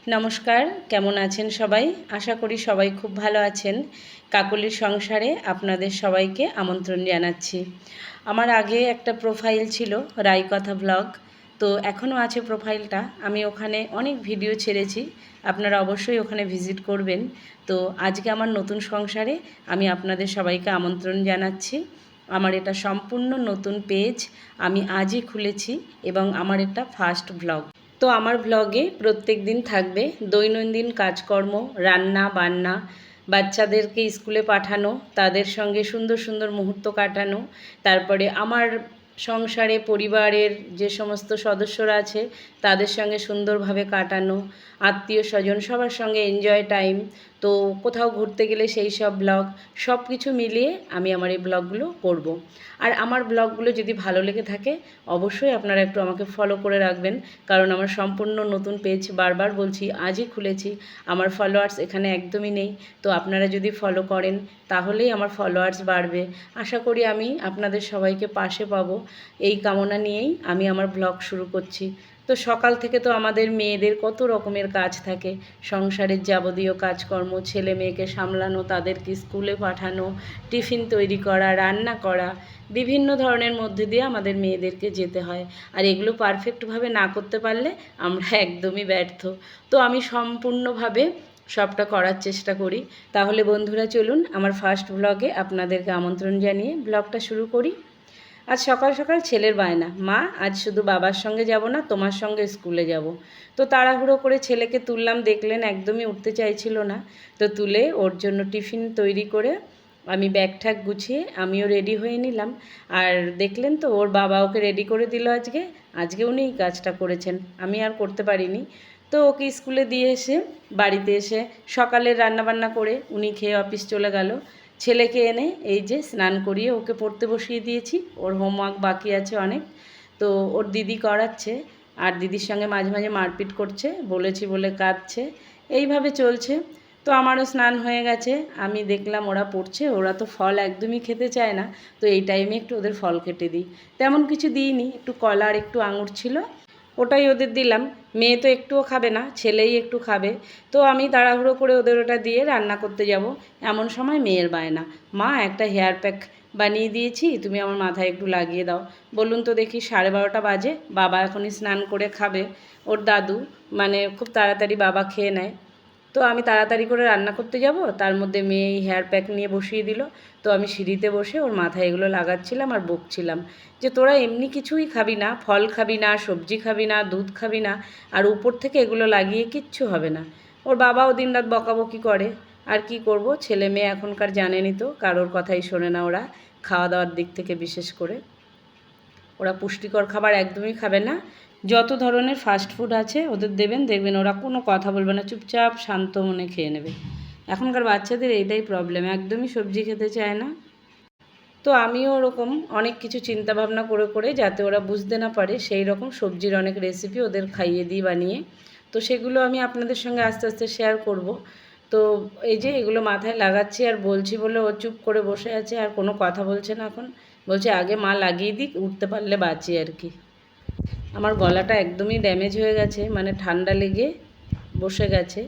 নমস্কার, কেমন আছেন সবাই? আশা করি সবাই খুব ভালো আছেন। কাকলির সংসারে আপনাদের সবাইকে আমন্ত্রণ জানাচ্ছি। আমার আগে একটা প্রোফাইল ছিল রাইকথা ব্লগ, তো এখনও আছে প্রোফাইলটা। আমি ওখানে অনেক ভিডিও ছেড়েছি, আপনারা অবশ্যই ওখানে ভিজিট করবেন। তো আজকে আমার নতুন সংসারে আমি আপনাদের সবাইকে আমন্ত্রণ জানাচ্ছি। আমার এটা সম্পূর্ণ নতুন পেজ, আমি আজই খুলেছি এবং আমার এটা ফার্স্ট ব্লগ। তো আমার ব্লগে প্রত্যেক দিন থাকবে দৈনন্দিন কাজকর্ম, রান্না বান্না, বাচ্চাদেরকে স্কুলে পাঠানো, তাদের সঙ্গে সুন্দর সুন্দর মুহূর্ত কাটানো, তারপরে আমার সংসারে পরিবারের যে সমস্ত সদস্যরা আছে তাদের সঙ্গে সুন্দরভাবে কাটানো, আত্মীয় স্বজন সবার সঙ্গে এনজয় টাইম, তো কোথাও ঘুরতে গেলে সেই সব ব্লগ, সব কিছু মিলিয়ে আমি আমার এই ব্লগগুলো করব। আর আমার ব্লগগুলো যদি ভালো লেগে থাকে অবশ্যই আপনারা একটু আমাকে ফলো করে রাখবেন, কারণ আমার সম্পূর্ণ নতুন পেজ, বারবার বলছি আজই খুলেছি, আমার ফলোয়ার্স এখানে একদমই নেই। তো আপনারা যদি ফলো করেন তাহলেই আমার ফলোয়ার্স বাড়বে। আশা করি আমি আপনাদের সবাইকে পাশে পাবো, এই কামনা নিয়েই আমি আমার ব্লগ শুরু করছি। তো সকাল থেকে তো আমাদের মেয়েদের কত রকমের কাজ থাকে, সংসারের যাবতীয় কাজকর্ম, ছেলে মেয়েকে সামলানো, তাদেরকে স্কুলে পাঠানো, টিফিন তৈরি করা, রান্না করা, বিভিন্ন ধরনের মধ্যে দিয়ে আমাদের মেয়েদেরকে যেতে হয়। আর এগুলো পারফেক্টভাবে না করতে পারলে আমরা একদমই ব্যর্থ। তো আমি সম্পূর্ণভাবে সবটা করার চেষ্টা করি। তাহলে বন্ধুরা চলুন আমার ফার্স্ট ব্লগে আপনাদেরকে আমন্ত্রণ জানিয়ে ব্লগটা শুরু করি। আজ সকাল সকাল ছেলের বায়না, মা আজ শুধু বাবার সঙ্গে যাব না, তোমার সঙ্গে স্কুলে যাব। তো তাড়াহুড়ো করে ছেলেকে তুললাম, দেখলেন একদমই উঠতে চাইছিল না। তো তুলে ওর জন্য টিফিন তৈরি করে আমি ব্যাগ ঠ্যাগ গুছিয়ে আমিও রেডি হয়ে নিলাম। আর দেখলেন তো ওর বাবা ওকে রেডি করে দিল। আজকে উনিই কাজটা করেছেন, আমি আর করতে পারিনি। তো ওকে স্কুলে দিয়ে এসে বাড়িতে এসে সকালের রান্নাবান্না করে উনি খেয়ে অফিস চলে গেল। ছেলেকে এনে এই যে স্নান করিয়ে ওকে পড়তে বসিয়ে দিয়েছি, ওর হোমওয়ার্ক বাকি আছে অনেক। তো ওর দিদি করাচ্ছে, আর দিদির সঙ্গে মাঝে মাঝে মারপিট করছে, বলেছি বলে কাঁদছে, এইভাবে চলছে। তো আমারও স্নান হয়ে গেছে, আমি দেখলাম ওরা পড়ছে, ওরা তো ফল একদমই খেতে চায় না। তো এই টাইমে একটু ওদের ফল কেটে দিই, তেমন কিছু দিইনি, একটু কলা আর একটু আঙুর ছিল, ওটাই ওদের দিলাম। মেয়ে তো একটুও খাবে না, ছেলেই একটু খাবে। তো আমি তাড়াহুড়ো করে ওদের ওটা দিয়ে রান্না করতে যাব। এমন সময় মেয়ের বায়না, মা একটা হেয়ার প্যাক বানিয়ে দিয়েছি, তুমি আমার মাথায় একটু লাগিয়ে দাও। বলুন তো দেখি, 12:30 বাজে, বাবা এখনই স্নান করে খাবে। ওর দাদু মানে খুব তাড়াতাড়ি বাবা খেয়ে নেয়। তো আমি তাড়াতাড়ি করে রান্না করতে যাব, তার মধ্যে মেয়ে এই হেয়ার প্যাক নিয়ে বসিয়ে দিল। তো আমি সিঁড়িতে বসে ওর মাথায় এগুলো লাগাচ্ছিলাম আর বকছিলাম যে তোরা এমনি কিছুই খাবি না, ফল খাবি না, সবজি খাবি না, দুধ খাবি না, আর উপর থেকে এগুলো লাগিয়ে কিচ্ছু হবে না। ওর বাবাও দিনরাত বকাবকি করে। আর কি করব, ছেলে মেয়ে এখনকার জানেনই তো, কারোর কথাই শোনে না ওরা, খাওয়া দাওয়ার দিক থেকে বিশেষ করে। ওরা পুষ্টিকর খাবার একদমই খাবে না। যত ধরনের ফাস্ট ফুড আছে ওদের দেবেন, দেখবেন ওরা কোনো কথা বলবে না, চুপচাপ শান্ত মনে খেয়ে নেবে। এখনকার বাচ্চাদের এইটাই প্রবলেম, একদমই সবজি খেতে চায় না। তো আমিও ওরকম অনেক কিছু চিন্তা ভাবনা করে করে, যাতে ওরা বুঝতে না পারে, সেই রকম সবজির অনেক রেসিপি ওদের খাইয়ে দিই বানিয়ে। তো সেগুলো আমি আপনাদের সঙ্গে আস্তে আস্তে শেয়ার করব। তো এই যে এগুলো মাথায় লাগাচ্ছি আর বলছি বলে ও চুপ করে বসে আছে, আর কোনো কথা বলছে না। এখন বলছে আগে মা লাগিয়ে দিক, উঠতে পারলে বাঁচি আর কি। আমার গলাটা একদমই ড্যামেজ হয়ে গেছে, মানে ঠান্ডা লেগে বসে গেছে।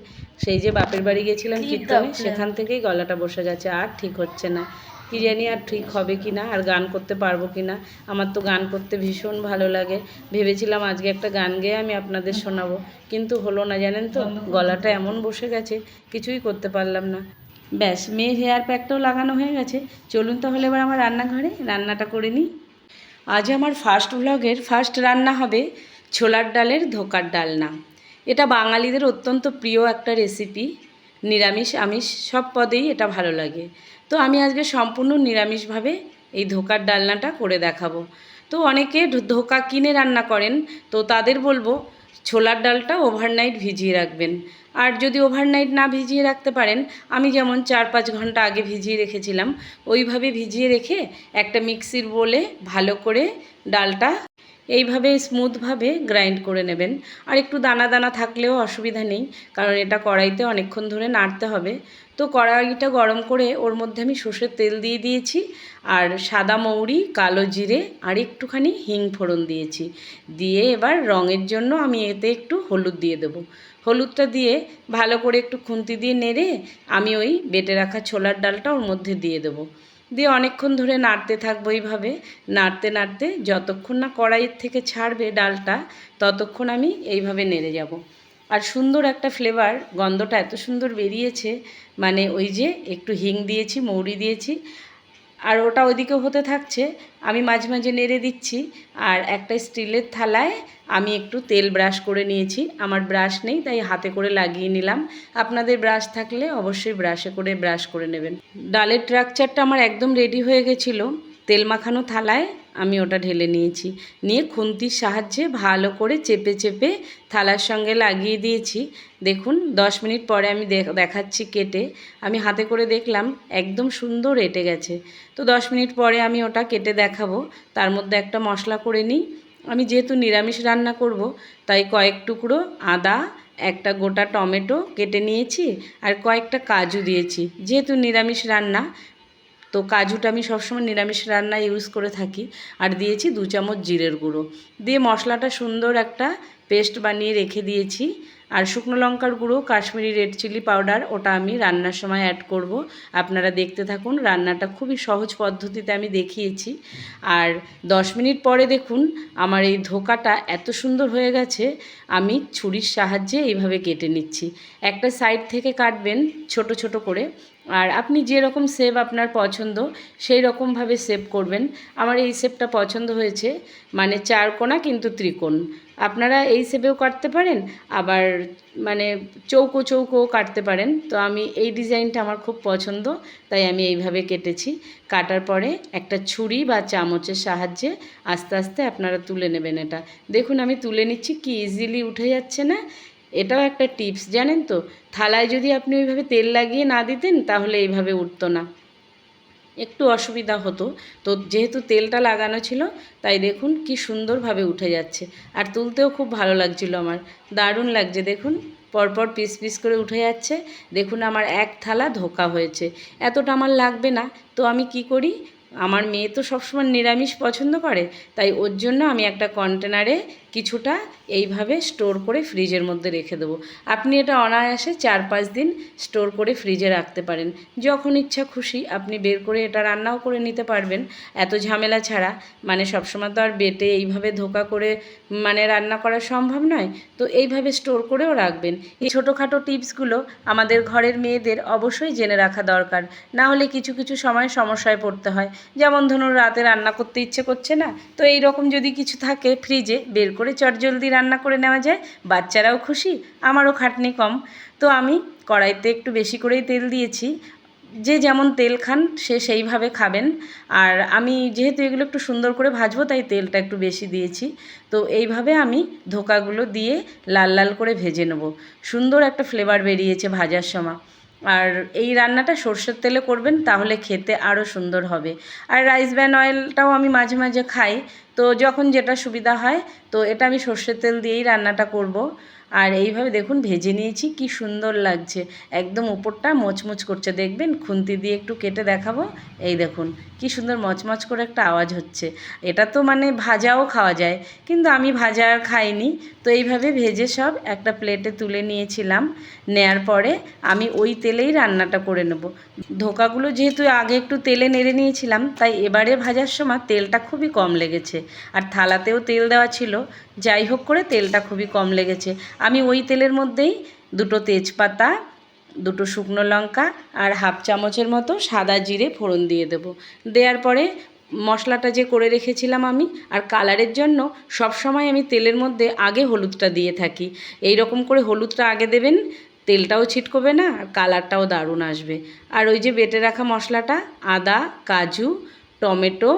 সেই যে বাপের বাড়ি গেছিলাম কীর্তনে, সেখান থেকেই গলাটা বসে গেছে, আর ঠিক হচ্ছে না। কী জানি আর ঠিক হবে কি না, আর গান করতে পারবো কি না। আমার তো গান করতে ভীষণ ভালো লাগে, ভেবেছিলাম আজকে একটা গান গেয়ে আমি আপনাদের শোনাবো, কিন্তু হলো না, জানেন তো, গলাটা এমন বসে গেছে কিছুই করতে পারলাম না। ব্যাস, মেয়ের হেয়ার প্যাকটাও লাগানো হয়ে গেছে। চলুন তাহলে এবার আমার রান্নাঘরে রান্নাটা করে নিই। আজ আমার ফার্স্ট ভ্লগের ফার্স্ট রান্না হবে ছোলার ডালের ধোকার ডালনা। এটা বাঙালিদের অত্যন্ত প্রিয় একটা রেসিপি, নিরামিষ আমিষ সব পদেই এটা ভালো লাগে। তো আমি আজকে সম্পূর্ণ নিরামিষভাবে এই ধোকার ডালনাটা করে দেখাবো। তো অনেকে ধোকা কিনে রান্না করেন, তো তাদের বলবো ছোলার ডালটা ওভারনাইট ভিজিয়ে রাখবেন। আর যদি ওভারনাইট না ভিজিয়ে রাখতে পারেন, আমি যেমন 4-5 ঘন্টা আগে ভিজিয়ে রেখেছিলাম, ওইভাবে ভিজিয়ে রেখে একটা মিক্সির বোলে ভালো করে ডালটা এইভাবে স্মুথভাবে গ্রাইন্ড করে নেবেন। আর একটু দানা দানা থাকলেও অসুবিধা নেই, কারণ এটা কড়াইতে অনেকক্ষণ ধরে নাড়তে হবে। তো কড়াইটা গরম করে ওর মধ্যে আমি সর্ষের তেল দিয়ে দিয়েছি, আর সাদা মৌরি, কালো জিরে আর একটুখানি হিং ফোড়ন দিয়েছি। দিয়ে এবার রঙের জন্য আমি এতে একটু হলুদ দিয়ে দেবো। হলুদটা দিয়ে ভালো করে একটু খুন্তি দিয়ে নেড়ে আমি ওই বেটে রাখা ছোলার ডালটা ওর মধ্যে দিয়ে দেবো। দিয়ে অনেকক্ষণ ধরে নাড়তে থাকবো এইভাবে, নাড়তে নাড়তে যতক্ষণ না কড়াইয়ের থেকে ছাড়বে ডালটা ততক্ষণ আমি এইভাবে নেড়ে যাব। আর সুন্দর একটা ফ্লেভার, গন্ধটা এত সুন্দর বেরিয়েছে, মানে ওই যে একটু হিং দিয়েছি, মৌরি দিয়েছি, আর ওটা ওইদিকে হতে থাকছে, আমি মাঝে মাঝে নেড়ে দিচ্ছি। আর একটা স্টিলের থালায় আমি একটু তেল ব্রাশ করে নিয়েছি, আমার ব্রাশ নেই তাই হাতে করে লাগিয়ে নিলাম। আপনাদের ব্রাশ থাকলে অবশ্যই ব্রাশে করে ব্রাশ করে নেবেন। ডালের স্ট্রাকচারটা আমার একদম রেডি হয়ে গেছিলো। তেল মাখানো থালায় আমি ওটা ঢেলে নিয়েছি, নিয়ে খুন্তির সাহায্যে ভালো করে চেপে চেপে থালার সঙ্গে লাগিয়ে দিয়েছি। দেখুন 10 মিনিট পরে আমি দেখাচ্ছি কেটে, আমি হাতে করে দেখলাম একদম সুন্দর এঁটে গেছে। তো 10 মিনিট পরে আমি ওটা কেটে দেখাবো। তার মধ্যে একটা মশলা করে নিই। আমি যেহেতু নিরামিষ রান্না করব, তাই কয়েক টুকরো আদা, একটা গোটা টমেটো কেটে নিয়েছি, আর কয়েকটা কাজু দিয়েছি। যেহেতু নিরামিষ রান্না, তো কাজুটা আমি সবসময় নিরামিষ রান্নায় ইউজ করে থাকি। আর দিয়েছি 2 চামচ জিরের গুঁড়ো, দিয়ে মশলাটা সুন্দর একটা পেস্ট বানিয়ে রেখে দিয়েছি। আর শুকনো লঙ্কার গুঁড়ো, কাশ্মীরি রেড চিলি পাউডার, ওটা আমি রান্নার সময় অ্যাড করব। আপনারা দেখতে থাকুন, রান্নাটা খুবই সহজ পদ্ধতিতে আমি দেখিয়েছি। আর 10 মিনিট পরে দেখুন আমার এই ধোকাটা এত সুন্দর হয়ে গেছে। আমি ছুরির সাহায্যে এইভাবে কেটে নিচ্ছি। একটা সাইড থেকে কাটবেন ছোট ছোট করে, আর আপনি যেরকম শেপ আপনার পছন্দ সেই রকমভাবে শেপ করবেন। আমার এই শেপটা পছন্দ হয়েছে, মানে 4 কোণা কিন্তু ত্রিকোণ। আপনারা এই শেপেও কাটতে পারেন, আবার মানে চৌকো চৌকোও কাটতে পারেন। তো আমি এই ডিজাইনটা আমার খুব পছন্দ, তাই আমি এইভাবে কেটেছি। কাটার পরে একটা ছুরি বা চামচের সাহায্যে আস্তে আস্তে আপনারা তুলে নেবেন। এটা দেখুন আমি তুলে নিচ্ছি, কি ইজিলি উঠে যাচ্ছে না। এটাও একটা টিপস, জানেন তো, থালায় যদি আপনি ওইভাবে তেল লাগিয়ে না দিতেন তাহলে এইভাবে উঠতো না, একটু অসুবিধা হতো। তো যেহেতু তেলটা লাগানো ছিল, তাই দেখুন কি সুন্দরভাবে উঠে যাচ্ছে। আর তুলতেও খুব ভালো লাগছিল আমার, দারুণ লাগছে। দেখুন পরপর পিস পিস করে উঠে যাচ্ছে। দেখুন আমার এক থালা ধোকা হয়েছে। এতটা আমার লাগবে না, তো আমি কি করি, আমার মেয়ে তো সবসময় নিরামিষ পছন্দ করে, তাই ওর জন্য আমি একটা কন্টেনারে কিছুটা এইভাবে স্টোর করে ফ্রিজের মধ্যে রেখে দেবো। আপনি এটা অনায়াসে 4-5 দিন স্টোর করে ফ্রিজে রাখতে পারেন। যখন ইচ্ছা খুশি আপনি বের করে এটা রান্নাও করে নিতে পারবেন, এত ঝামেলা ছাড়া। মানে সবসময় তো আর বেটে এইভাবে ধোকা করে মানে রান্না করা সম্ভব নয়, তো এইভাবে স্টোর করেও রাখবেন। এই ছোটোখাটো টিপসগুলো আমাদের ঘরের মেয়েদের অবশ্যই জেনে রাখা দরকার, না হলে কিছু কিছু সময় সমস্যায় পড়তে হয়। যেমন ধরুন রাতে রান্না করতে ইচ্ছে করছে না, তো এই রকম যদি কিছু থাকে ফ্রিজে, বের করে চটজলদি রান্না করে নেওয়া যায়, বাচ্চারাও খুশি, আমারও খাটনি কম। তো আমি কড়াইতে একটু বেশি করেই তেল দিয়েছি, যে যেমন তেল খান সে সেইভাবে খাবেন। আর আমি যেহেতু এগুলো একটু সুন্দর করে ভাজবো, তাই তেলটা একটু বেশি দিয়েছি। তো এইভাবে আমি ধোকাগুলো দিয়ে লাল লাল করে ভেজে নেব। সুন্দর একটা ফ্লেভার বেরিয়েছে ভাজার সময়। আর এই রান্নাটা সর্ষের তেলে করবেন, তাহলে খেতে আরও সুন্দর হবে। আর রাইস ব্র্যান অয়েলটাও আমি মাঝে মাঝে খাই, তো যখন যেটা সুবিধা হয়। তো এটা আমি সর্ষের তেল দিয়েই রান্নাটা করব। আর এইভাবে দেখুন ভেজে নিয়েছি, কি সুন্দর লাগছে, একদম উপরটা মচমচ করছে। দেখবেন খুন্তি দিয়ে একটু কেটে দেখাবো, এই দেখুন কি সুন্দর মচমচ করে একটা আওয়াজ হচ্ছে। এটা তো মানে ভাজাও খাওয়া যায়, কিন্তু আমি ভাজা আর খাইনি। তো এইভাবে ভেজে সব একটা প্লেটে তুলে নিয়েছিলাম। নেয়ার পরে আমি ওই তেলেই রান্নাটা করে নেব। ধোকাগুলো যেহেতু আগে একটু তেলে নেড়ে নিয়েছিলাম, তাই এবারে ভাজার সময় তেলটা খুবই কম লেগেছে। আর থালাতেও তেল দেওয়া ছিল, যাই হোক করে তেলটা খুবই কম লেগেছে। আমি ওই তেলের মধ্যেই 2টো তেজপাতা, 2টো শুকনো লঙ্কা আর 1/2 চামচের মতো সাদা জিরে ফোড়ন দিয়ে দেব। দেওয়ার পরে মশলাটা যে করে রেখেছিলাম আমি, আর কালারের জন্য সব সময় আমি তেলের মধ্যে আগে হলুদটা দিয়ে থাকি। এই রকম করে হলুদটা আগে দেবেন, তেলটাও ছিটকবে না আর কালারটাও দারুণ আসবে। আর ওই যে বেটে রাখা মশলাটা, আদা, কাজু, টমেটো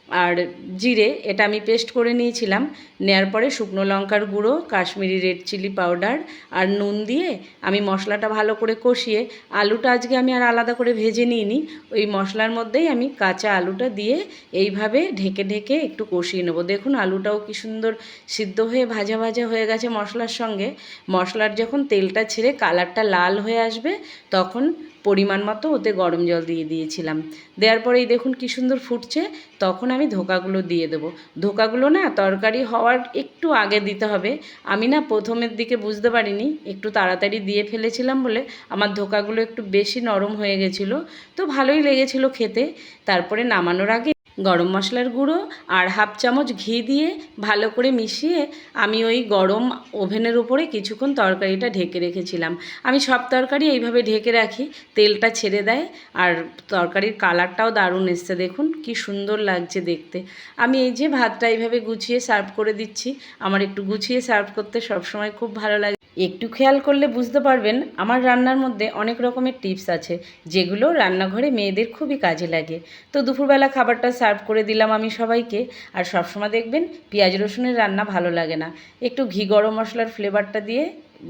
আর জিরে, এটা আমি পেস্ট করে নিয়েছিলাম। নেয়ার পরে শুকনো লঙ্কার গুঁড়ো, কাশ্মীরি রেড চিলি পাউডার আর নুন দিয়ে আমি মশলাটা ভালো করে কষিয়ে, আলুটা আজকে আমি আর আলাদা করে ভেজে নিইনি, ওই মশলার মধ্যেই আমি কাঁচা আলুটা দিয়ে এইভাবে ঢেকে ঢেকে একটু কষিয়ে নেব। দেখুন আলুটাও কি সুন্দর সিদ্ধ হয়ে ভাজা ভাজা হয়ে গেছে মশলার সঙ্গে। মশলার যখন তেলটা ছেড়ে কালারটা লাল হয়ে আসবে, তখন পরিমাণ মতো ওতে গরম জল দিয়ে দিয়েছিলাম। দেওয়ার পরেই দেখুন কী সুন্দর ফুটছে। তখন আমি ধোকাগুলো দিয়ে দেবো। ধোকাগুলো না তরকারি হওয়ার একটু আগে দিতে হবে। আমি না প্রথমের দিকে বুঝতে পারিনি, একটু তাড়াতাড়ি দিয়ে ফেলেছিলাম বলে আমার ধোকাগুলো একটু বেশি নরম হয়ে গেছিলো। তো ভালোই লেগেছিলো খেতে। তারপরে নামানোর আগে গরম মশলার গুঁড়ো আর হাফ চামচ ঘি দিয়ে ভালো করে মিশিয়ে আমি ওই গরম ওভেনের উপরে কিছুক্ষণ তরকারিটা ঢেকে রেখেছিলাম। আমি সব তরকারি এইভাবে ঢেকে রাখি, তেলটা ছেড়ে দেয় আর তরকারির কালারটাও দারুণ এসছে। দেখুন কি সুন্দর লাগছে দেখতে। আমি এই যে ভাতটা এইভাবে গুছিয়ে সার্ভ করে দিচ্ছি। আমার একটু গুছিয়ে সার্ভ করতে সবসময় খুব ভালো লাগে। একটু খেয়াল করলে বুঝতে পারবেন আমার রান্নার মধ্যে অনেক রকমের টিপস আছে, যেগুলো রান্নাঘরে মেয়েদের খুবই কাজে লাগে। তো দুপুরবেলা খাবারটা সার্ভ করে দিলাম আমি সবাইকে। আর সবসময় দেখবেন পেঁয়াজ রসুনের রান্না ভালো লাগে না, একটু ঘি গরম মশলার ফ্লেভারটা দিয়ে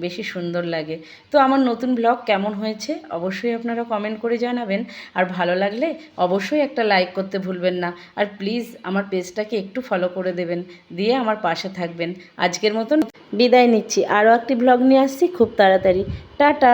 বেশি সুন্দর লাগে। তো আমার নতুন ব্লগ কেমন হয়েছে অবশ্যই আপনারা কমেন্ট করে জানাবেন। আর ভালো লাগলে অবশ্যই একটা লাইক করতে ভুলবেন না। আর প্লিজ আমার পেজটাকে একটু ফলো করে দেবেন, দিয়ে আমার পাশে থাকবেন। আজকের মতন বিদায় নিচ্ছি, আরও একটি ব্লগ নিয়ে আসছি খুব তাড়াতাড়ি। টাটা।